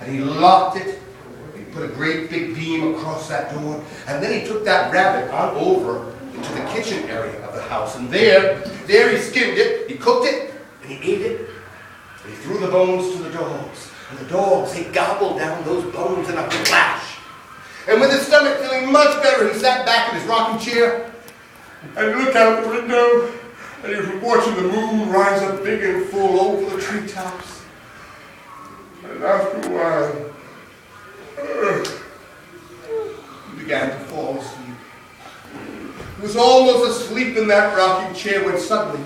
and he locked it. He put a great big beam across that door, and then he took that rabbit on over into the kitchen area of the house, and there he skinned it, he cooked it, and he ate it, and he threw the bones to the dogs. And the dogs, they gobbled down those bones in a flash. And with his stomach feeling much better, he sat back in his rocking chair and looked out the window, and he was watching the moon rise up big and full over the treetops. And after a while, he began to fall asleep. He was almost asleep in that rocking chair when suddenly,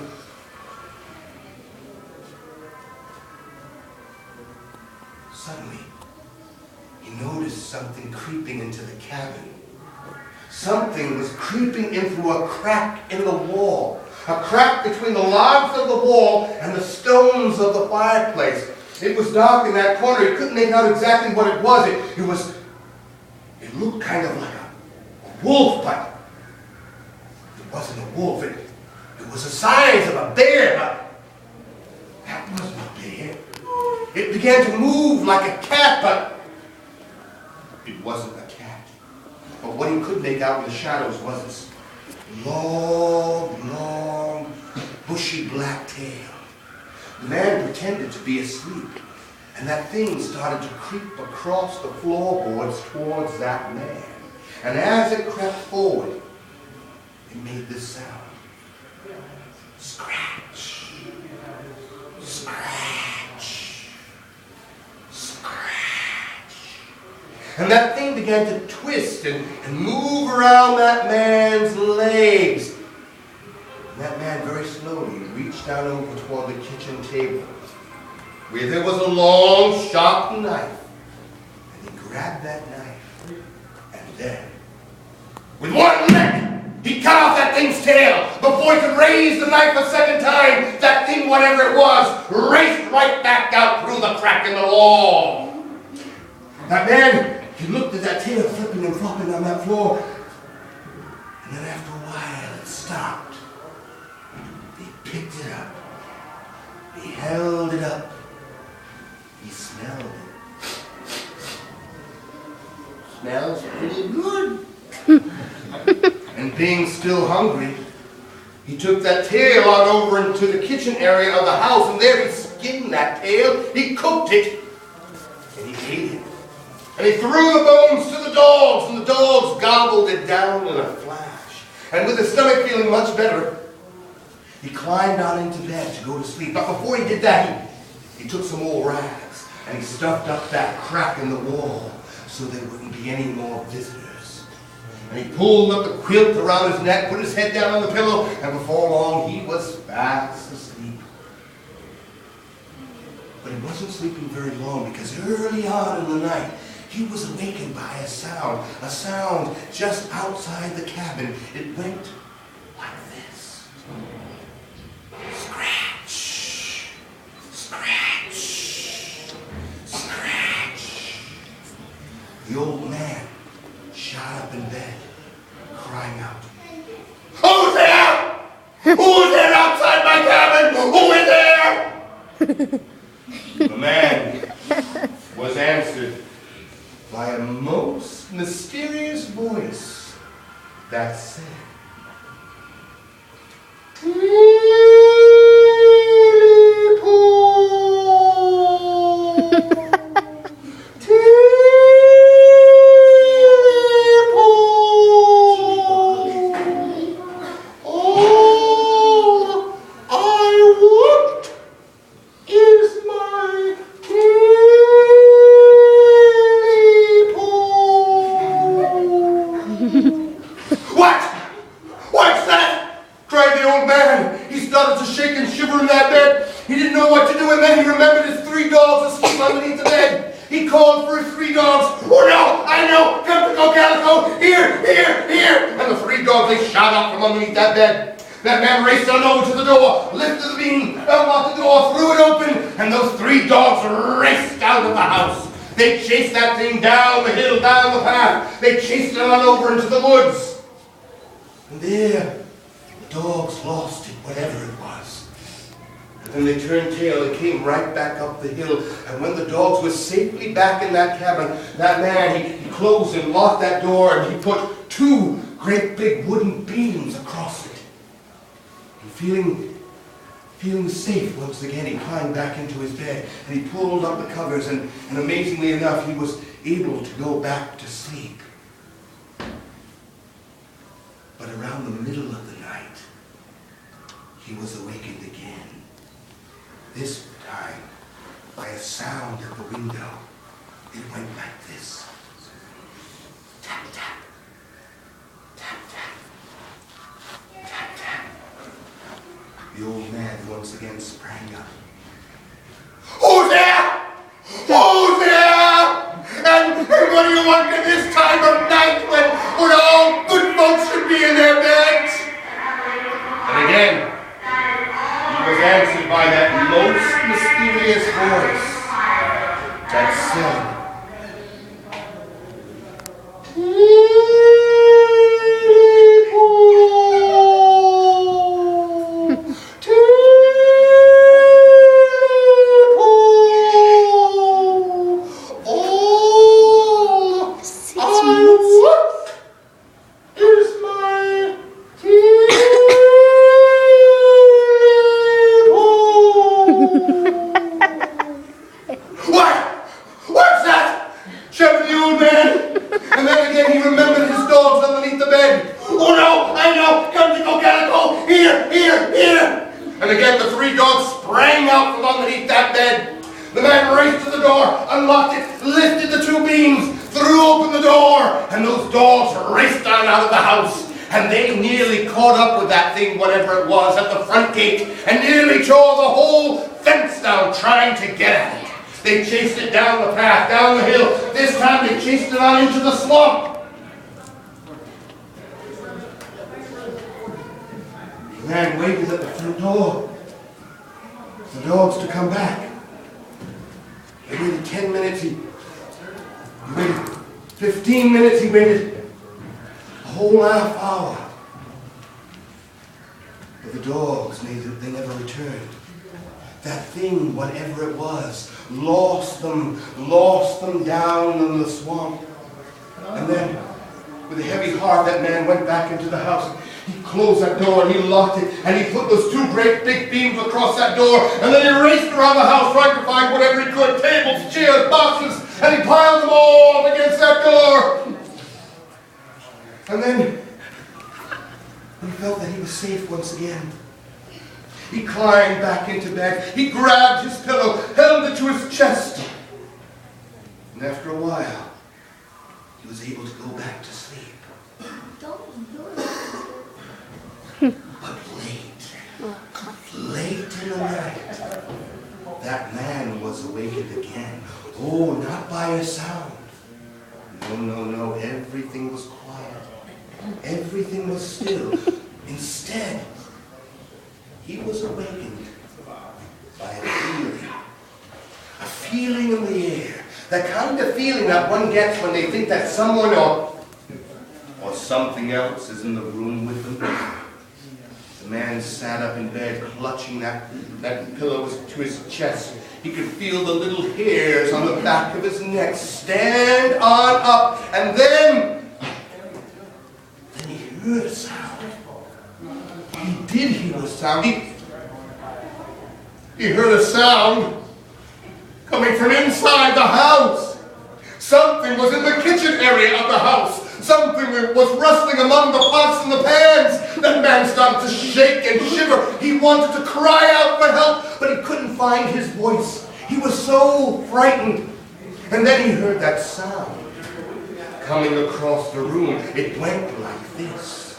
he noticed something creeping into the cabin. Something was creeping in through a crack in the wall. A crack between the logs of the wall and the stones of the fireplace. It was dark in that corner. He couldn't make out exactly what it was. It looked kind of like a wolf, but it wasn't a wolf. It was the size of a bear, but that wasn't a bear. It began to move like a cat, but it wasn't a cat. But what he could make out in the shadows was this long, bushy black tail. The man pretended to be asleep, and that thing started to creep across the floorboards towards that man. And as it crept forward, it made this sound. Scratch, scratch, scratch. And that thing began to twist and move around that man's legs. And that man very slowly reached down over toward the kitchen table, where there was a long, sharp knife. And he grabbed that knife, and then, with one lick, he cut off that thing's tail. Before he could raise the knife a second time, that thing, whatever it was, raced right back out through the crack in the wall. That man, he looked at that tail flipping and flopping on that floor, and then after a while it stopped. He picked it up. He held it up. He smelled it. Smells pretty good. And being still hungry, he took that tail on over into the kitchen area of the house, and there he skinned that tail, he cooked it, and he ate it. And he threw the bones to the dogs, and the dogs gobbled it down in a flash. And with his stomach feeling much better, he climbed out into bed to go to sleep. But before he did that, he took some old rags, and he stuffed up that crack in the wall so there wouldn't be any more visitors. And he pulled up the quilt around his neck, put his head down on the pillow, and before long he was fast asleep. But he wasn't sleeping very long, because early on in the night, he was awakened by a sound just outside the cabin. It went like this. Scratch, scratch, scratch. The old man shot up in bed, crying out, "Who's there? Who's there outside my cabin? Who is there?" The man was answered by a most mysterious voice that said, That man raced on over to the door, lifted the beam, unlocked the door, threw it open, and those three dogs raced out of the house. They chased that thing down the hill, down the path. They chased it on over into the woods. And there, the dogs lost it, whatever it was. And they turned tail and came right back up the hill. And when the dogs were safely back in that cabin, that man, he closed and locked that door, and he put 2 great big wooden beams across it. And feeling safe once again, he climbed back into his bed, and he pulled up the covers, and amazingly enough, he was able to go back to sleep. But around the middle of the night, he was awakened again. This time, by a sound at the window. It went like this. Tap, tap. Tap, tap. Tap, tap. The old man once again sprang up. Who's there? Who's there? And what do you want at this time of night when all good folks should be in their beds? And again, he was answered by that most mysterious voice that said, and again the 3 dogs sprang out from underneath that bed. The man raced to the door, unlocked it, lifted the 2 beams, threw open the door, and those dogs raced on out of the house. And they nearly caught up with that thing, whatever it was, at the front gate, and nearly tore the whole fence down trying to get at it. They chased it down the path, down the hill. This time they chased it on into the swamp. The man waited at the front door for the dogs to come back. He waited 10 minutes, he waited 15 minutes, he waited a whole half hour. But the dogs, they never returned. That thing, whatever it was, lost them down in the swamp. And then, with a heavy heart, that man went back into the house. He closed that door and he locked it, and he put those 2 great big beams across that door, and then he raced around the house trying to find whatever he could, tables, chairs, boxes, and he piled them all up against that door. And then, he felt that he was safe once again. He climbed back into bed, he grabbed his pillow, held it to his chest, and after a while, he was able to go back to sleep. But late in the night, that man was awakened again. Oh, not by a sound. No, everything was quiet. Everything was still. Instead, he was awakened by a feeling in the air. The kind of feeling that one gets when they think that someone or something else is in the room with them. The man sat up in bed, clutching that pillow to his chest. He could feel the little hairs on the back of his neck stand on up, and then he heard a sound. He did hear a sound. He heard a sound coming from inside the house. Something was in the kitchen area of the house. Something was rustling among the pots and the pans. That man started to shake and shiver. He wanted to cry out for help, but he couldn't find his voice. He was so frightened. And then he heard that sound coming across the room. It went like this.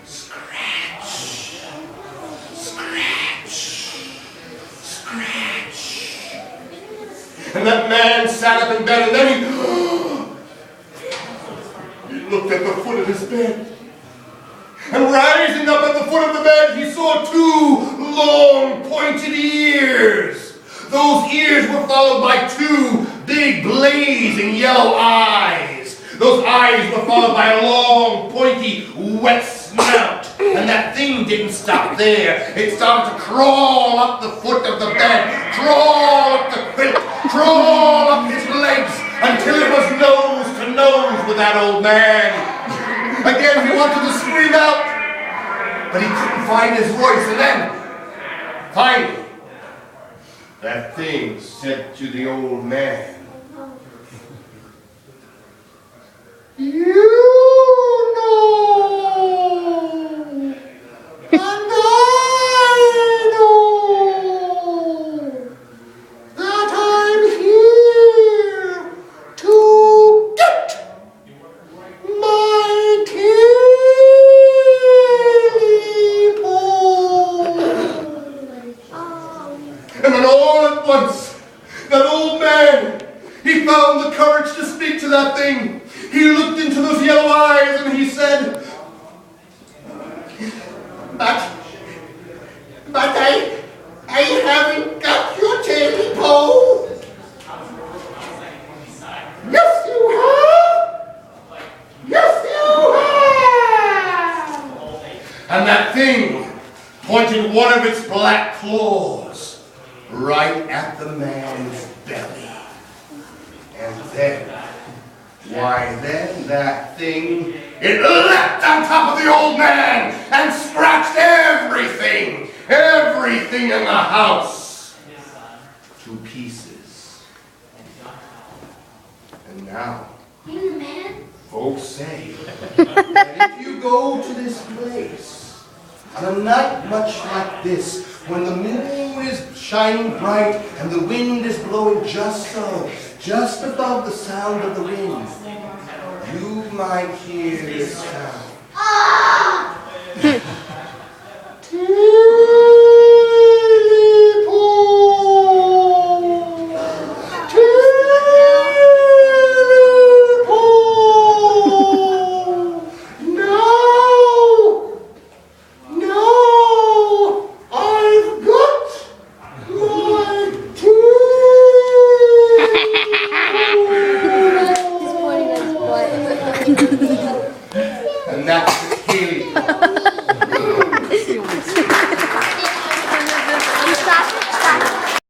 Scratch, scratch, scratch. And that man sat up in bed, and then he looked at the foot of his bed. And rising up at the foot of the bed, he saw 2 long, pointed ears. Those ears were followed by 2 big, blazing yellow eyes. Those eyes were followed by a long, pointy, wet snout. And that thing didn't stop there. It started to crawl up the foot of the bed, crawl up the quilt, crawl up his legs, until it was nose to nose with that old man. Again, he wanted to scream out, but he couldn't find his voice. And then, finally, that thing said to the old man, "You know, and I know, that I'm here to get my killie pole." And then all at once, that old man, he found the courage to speak to that thing. He looked into those yellow eyes and he said, But I haven't got your teddy pole." "Yes, you have. Yes, you have." And that thing pointed one of its black claws right at the man's belly. And then, why then that thing, it leapt on top of the old man and scratched everything in the house to pieces. And now, folks say that if you go to this place on a night much like this, when the moon is shining bright and the wind is blowing just so, just above the sound of the wind, you might hear this sound. And that's